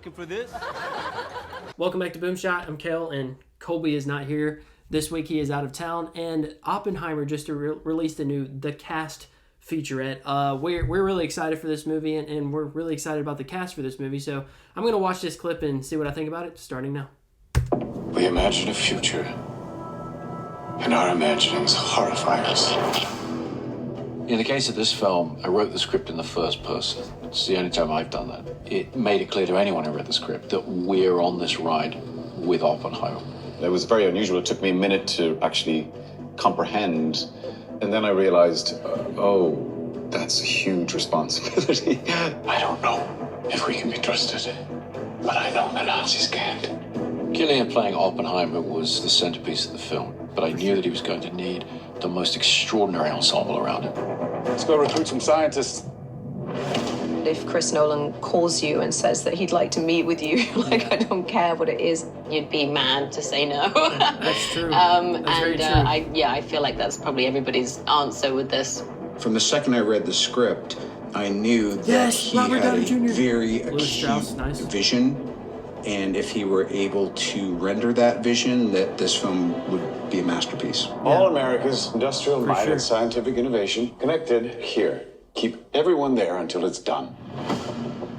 looking for this? Welcome back to BoomShot. I'm Kale, and Colby is not here. This week he is out of town, and Oppenheimer just released a new The Cast Featurette. We're really excited for this movie, and we're really excited about the cast for this movie, so I'm going to watch this clip and see what I think about it, starting now. We imagine a future, and our imaginings horrify us. In the case of this film, I wrote the script in the first person. It's the only time I've done that. It made it clear to anyone who read the script that we're on this ride with Oppenheimer. It was very unusual. It took me a minute to actually comprehend. And then I realized, that's a huge responsibility. I don't know if we can be trusted, but I know the Nazis can't. Killian playing Oppenheimer was the centerpiece of the film, but I knew that he was going to need the most extraordinary ensemble around him. Let's go recruit some scientists. If Chris Nolan calls you and says that he'd like to meet with you, I don't care what it is, you'd be mad to say no. That's true. That's very true. I feel like that's probably everybody's answer with this. From the second I read the script, I knew that he had a very acute vision, and if he were able to render that vision, that this film would be a masterpiece. All America's industrial might and scientific innovation connected here. Keep everyone there until it's done.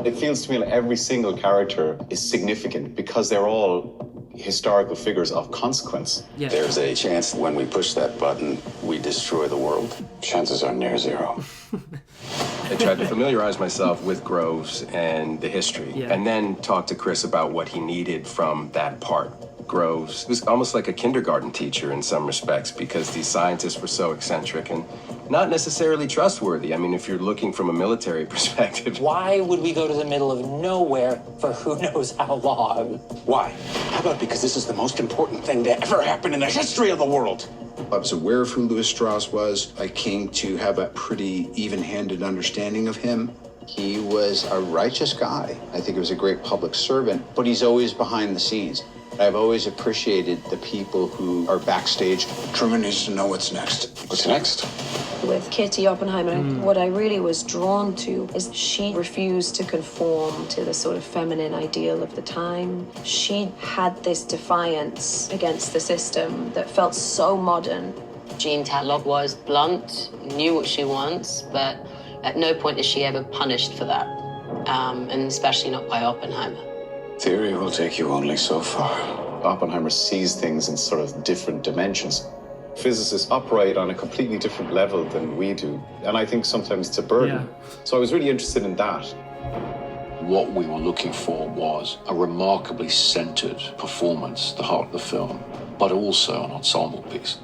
It feels to me like every single character is significant because they're all historical figures of consequence. Yeah. There's a chance when we push that button, we destroy the world. Chances are near zero. I tried to familiarize myself with Groves and the history, and then talk to Chris about what he needed from that part. Groves was almost like a kindergarten teacher in some respects because these scientists were so eccentric and not necessarily trustworthy. I mean, if you're looking from a military perspective. Why would we go to the middle of nowhere for who knows how long? Why? How about because this is the most important thing to ever happen in the history of the world? I was aware of who Louis Strauss was. I came to have a pretty even-handed understanding of him. He was a righteous guy. I think he was a great public servant, but he's always behind the scenes. I've always appreciated the people who are backstage. Truman needs to know what's next. What's next? With Kitty Oppenheimer, what I really was drawn to is she refused to conform to the sort of feminine ideal of the time. She had this defiance against the system that felt so modern. Jean Tatlock was blunt, knew what she wants, but at no point is she ever punished for that, and especially not by Oppenheimer. Theory will take you only so far. Oppenheimer sees things in sort of different dimensions. Physicists operate on a completely different level than we do, and I think sometimes it's a burden. So I was really interested in that. What we were looking for was a remarkably centered performance, the heart of the film, but also an ensemble piece.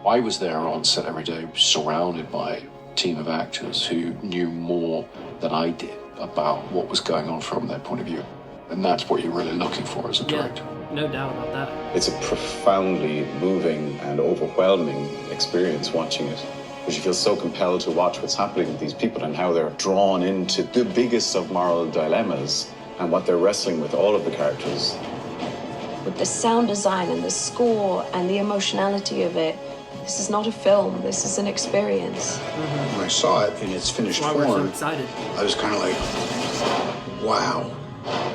I was there on set every day, surrounded by a team of actors who knew more than I did about what was going on from their point of view. And that's what you're really looking for as a director. No doubt about that. It's a profoundly moving and overwhelming experience watching it, because you feel so compelled to watch what's happening with these people and how they're drawn into the biggest of moral dilemmas and what they're wrestling with, all of the characters. With the sound design and the score and the emotionality of it, this is not a film, this is an experience. When I saw it in its finished form, We're so excited. I was kind of like, wow,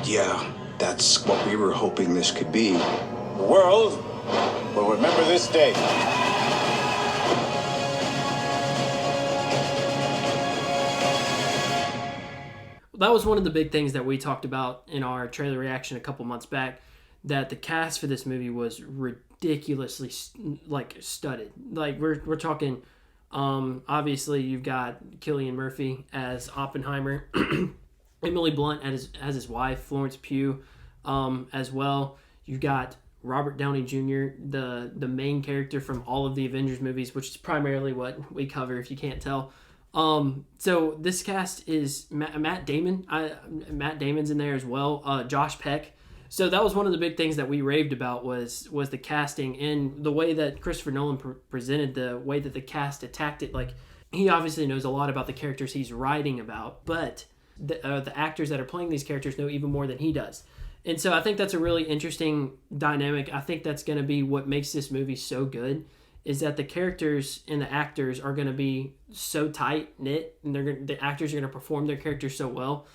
yeah, that's what we were hoping this could be. The world will remember this day. That was one of the big things that we talked about in our trailer reaction a couple months back, that the cast for this movie was ridiculously studded. Like we're talking, obviously you've got Cillian Murphy as Oppenheimer, Emily Blunt as his wife, Florence Pugh, as well. You've got Robert Downey Jr., the main character from all of the Avengers movies, which is primarily what we cover if you can't tell. So this cast is Matt Damon. Matt Damon's in there as well. Josh Peck. So that was one of the big things that we raved about was the casting and the way that Christopher Nolan presented the way that the cast attacked it. Like, he obviously knows a lot about the characters he's writing about, but the actors that are playing these characters know even more than he does. And so I think that's a really interesting dynamic. I think that's going to be what makes this movie so good, is that the characters and the actors are going to be so tight-knit, and the actors are going to perform their characters so well.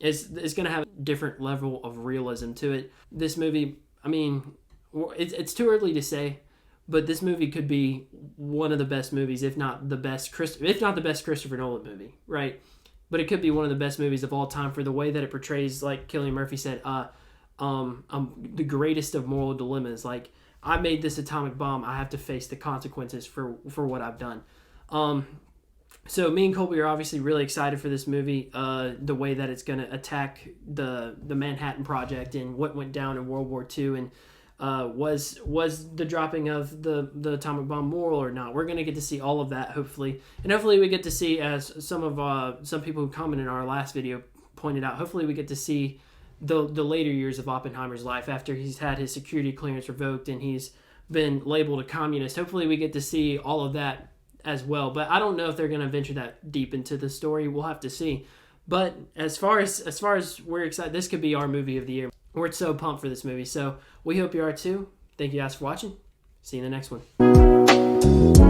is going to have a different level of realism to it. This movie, I mean, it's too early to say, but this movie could be one of the best movies, if not the best Christopher Nolan movie, right? But it could be one of the best movies of all time for the way that it portrays, like Cillian Murphy said, the greatest of moral dilemmas. Like, I made this atomic bomb, I have to face the consequences for what I've done. So me and Colby are obviously really excited for this movie, the way that it's going to attack the Manhattan Project and what went down in World War II, and was the dropping of the atomic bomb moral or not. We're going to get to see all of that, hopefully. And hopefully we get to see, as some people who commented in our last video pointed out, hopefully we get to see the later years of Oppenheimer's life after he's had his security clearance revoked and he's been labeled a communist. Hopefully we get to see all of that as well. But I don't know if they're going to venture that deep into the story. We'll have to see. But as far as we're excited, this could be our movie of the year. We're so pumped for this movie. So we hope you are too. Thank you guys for watching. See you in the next one.